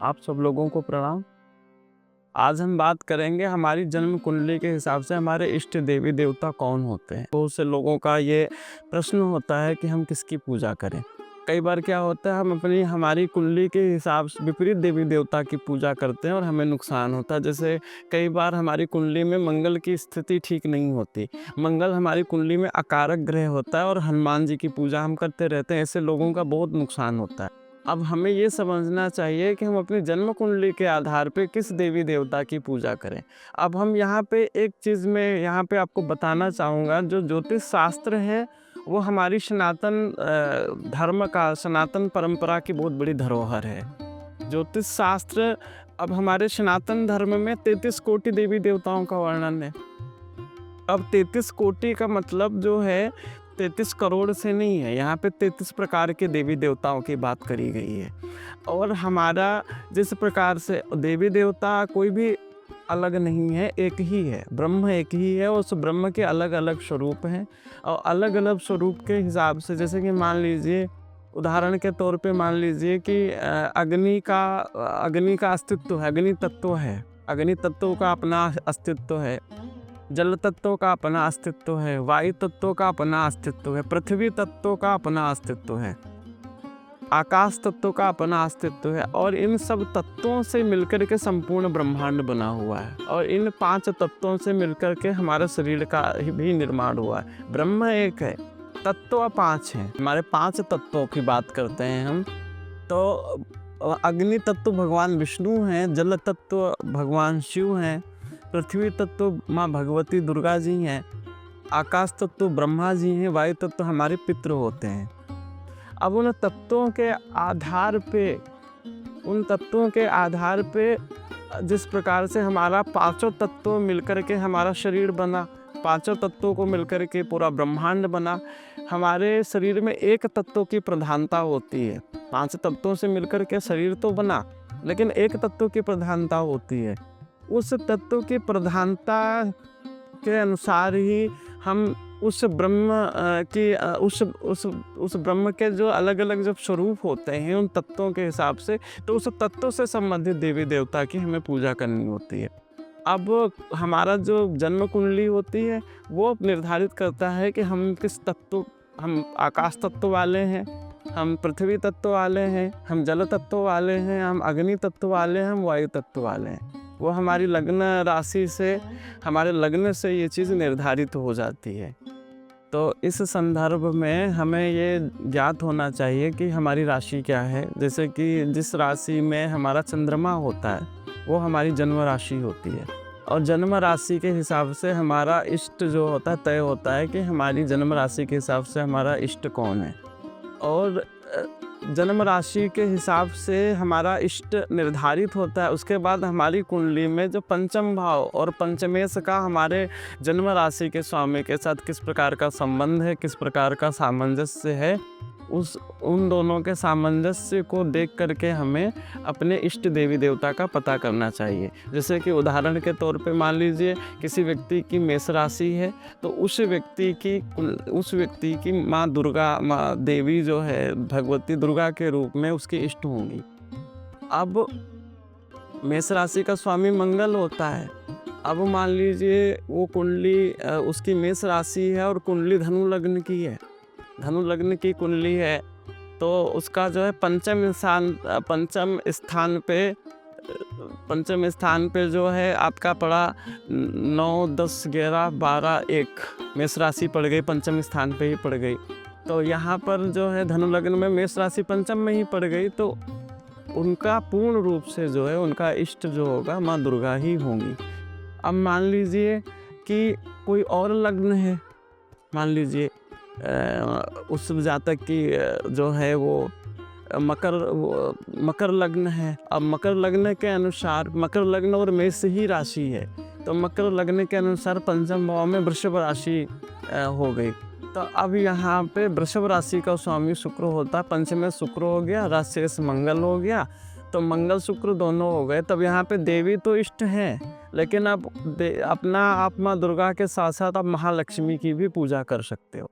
आप सब लोगों को प्रणाम। आज हम बात करेंगे हमारी जन्म कुंडली के हिसाब से हमारे इष्ट देवी देवता कौन होते हैं। बहुत से लोगों का ये प्रश्न होता है कि हम किसकी पूजा करें। कई बार क्या होता है, हम हमारी कुंडली के हिसाब से विपरीत देवी देवता की पूजा करते हैं और हमें नुकसान होता है। जैसे कई बार हमारी कुंडली में मंगल की स्थिति ठीक नहीं होती। मंगल हमारी कुंडली में अकारक ग्रह होता है और हनुमान जी की पूजा हम करते रहते हैं। ऐसे लोगों का बहुत नुकसान होता है। अब हमें ये समझना चाहिए कि हम अपनी जन्म कुंडली के आधार पे किस देवी देवता की पूजा करें। अब हम यहाँ पे एक चीज़ में यहाँ पे आपको बताना चाहूँगा, जो ज्योतिष शास्त्र है वो हमारी सनातन धर्म का, सनातन परंपरा की बहुत बड़ी धरोहर है। ज्योतिष शास्त्र, अब हमारे सनातन धर्म में 33 कोटि देवी देवताओं का वर्णन है। अब 33 कोटि का मतलब जो है 33 करोड़ से नहीं है, यहाँ पे 33 प्रकार के देवी देवताओं की बात करी गई है। और हमारा जिस प्रकार से देवी देवता कोई भी अलग नहीं है, एक ही है, ब्रह्म एक ही है। उस ब्रह्म के अलग अलग स्वरूप हैं और अलग अलग स्वरूप के हिसाब से, जैसे कि मान लीजिए उदाहरण के तौर पे मान लीजिए कि अग्नि का अस्तित्व है, अग्नि तत्व है, अग्नि तत्व का अपना अस्तित्व है। जल तत्व का अपना अस्तित्व है, वायु तत्व का अपना अस्तित्व है, पृथ्वी तत्व का अपना अस्तित्व है, आकाश तत्व का अपना अस्तित्व है। और इन सब तत्वों से मिलकर के संपूर्ण ब्रह्मांड बना हुआ है। और इन 5 तत्वों से मिलकर के हमारे शरीर का भी निर्माण हुआ है। ब्रह्म एक है, तत्व 5 हैं। हमारे 5 तत्वों की बात करते हैं हम तो अग्नि तत्व भगवान विष्णु हैं, जल तत्व भगवान शिव हैं, पृथ्वी तत्व माँ भगवती दुर्गा जी हैं, आकाश तत्व ब्रह्मा जी हैं, वायु तत्व हमारे पितृ होते हैं। अब उन तत्वों के आधार पे जिस प्रकार से हमारा 5 तत्वों मिलकर के हमारा शरीर बना, 5 तत्वों को मिलकर के पूरा ब्रह्मांड बना। हमारे शरीर में एक तत्व की प्रधानता होती है। 5 तत्वों से मिलकर के शरीर तो बना, लेकिन एक तत्व की प्रधानता होती है। उस तत्व की प्रधानता के अनुसार ही हम उस ब्रह्म के जो अलग अलग जब स्वरूप होते हैं उन तत्वों के हिसाब से, तो उस तत्व से संबंधित देवी देवता की हमें पूजा करनी होती है। अब हमारा जो जन्म कुंडली होती है वो निर्धारित करता है कि हम किस तत्व, हम आकाश तत्व वाले हैं, हम पृथ्वी तत्व वाले हैं, हम जल तत्व वाले हैं, हम अग्नि तत्व वाले हैं, हम वायु तत्व वाले हैं। वो हमारी लग्न राशि से, हमारे लग्न से ये चीज़ निर्धारित हो जाती है। तो इस संदर्भ में हमें ये ज्ञात होना चाहिए कि हमारी राशि क्या है। जैसे कि जिस राशि में हमारा चंद्रमा होता है वो हमारी जन्म राशि होती है। और जन्म राशि के हिसाब से हमारा इष्ट जो होता है तय होता है कि हमारी जन्म राशि के हिसाब से हमारा इष्ट कौन है। और जन्म राशि के हिसाब से हमारा इष्ट निर्धारित होता है। उसके बाद हमारी कुंडली में जो पंचम भाव और पंचमेश का हमारे जन्म राशि के स्वामी के साथ किस प्रकार का संबंध है, किस प्रकार का सामंजस्य है, उन दोनों के सामंजस्य को देख करके हमें अपने इष्ट देवी देवता का पता करना चाहिए। जैसे कि उदाहरण के तौर पे मान लीजिए किसी व्यक्ति की मेष राशि है तो उस व्यक्ति की माँ दुर्गा, माँ देवी जो है भगवती दुर्गा के रूप में उसकी इष्ट होंगी। अब मेष राशि का स्वामी मंगल होता है। अब मान पंचलीजिए वो कुंडली उसकी मेष राशि है और कुंडली धनु लग्न की है, धनु लग्न की कुंडली है, तो उसका जो है पंचम स्थान पे जो है आपका पड़ा 9, 10, 11, 12, 1 मेष राशि पड़ गई, पंचम स्थान पे ही पड़ गई। तो यहाँ पर जो है धनु लग्न में मेष राशि पंचम में ही पड़ गई, तो उनका पूर्ण रूप से जो है उनका इष्ट जो होगा माँ दुर्गा ही होंगी। अब मान लीजिए कि कोई और लग्न है, मान लीजिए उस जातक की जो है वो मकर लग्न है। अब मकर लग्न के अनुसार, मकर लग्न और मेष ही राशि है, तो मकर लग्न के अनुसार पंचम भाव में वृषभ राशि हो गई। तो अब यहाँ पे वृषभ राशि का स्वामी शुक्र होता है, पंचम में शुक्र हो गया, राशि से मंगल हो गया, तो मंगल शुक्र दोनों हो गए। तब यहाँ पे देवी तो इष्ट हैं, लेकिन अब अपना आप माँ दुर्गा के साथ साथ आप महालक्ष्मी की भी पूजा कर सकते हो।